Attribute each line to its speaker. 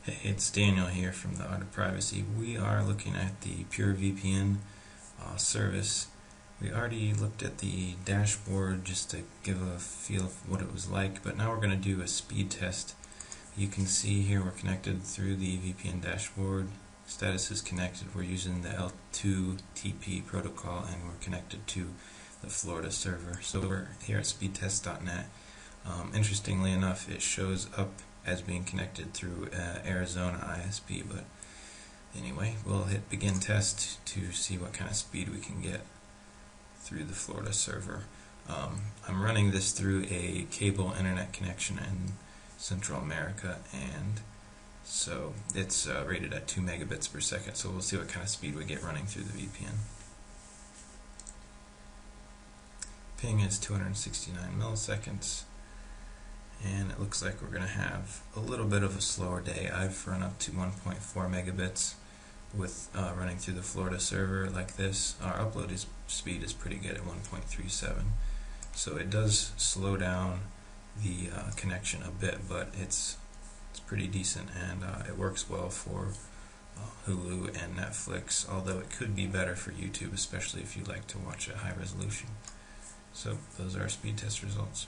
Speaker 1: Hey, it's Daniel here from the Art of Privacy. We are looking at the PureVPN service. We already looked at the dashboard just to give a feel of what it was like, but now we're going to do a speed test. You can see here we're connected through the VPN dashboard. Status is connected. We're using the L2TP protocol and we're connected to the Florida server. So we're here at speedtest.net. Interestingly enough, it shows up as being connected through Arizona ISP, but anyway, we'll hit begin test to see what kind of speed we can get through the Florida server. I'm running this through a cable internet connection in Central America, and so it's rated at 2 megabits per second, so we'll see what kind of speed we get running through the VPN. Ping is 269 milliseconds. And it looks like we're going to have a little bit of a slower day. I've run up to 1.4 megabits with running through the Florida server like this. Our upload speed is pretty good at 1.37. So it does slow down the connection a bit, but it's pretty decent, and it works well for Hulu and Netflix, although it could be better for YouTube, especially if you like to watch at high resolution. So those are our speed test results.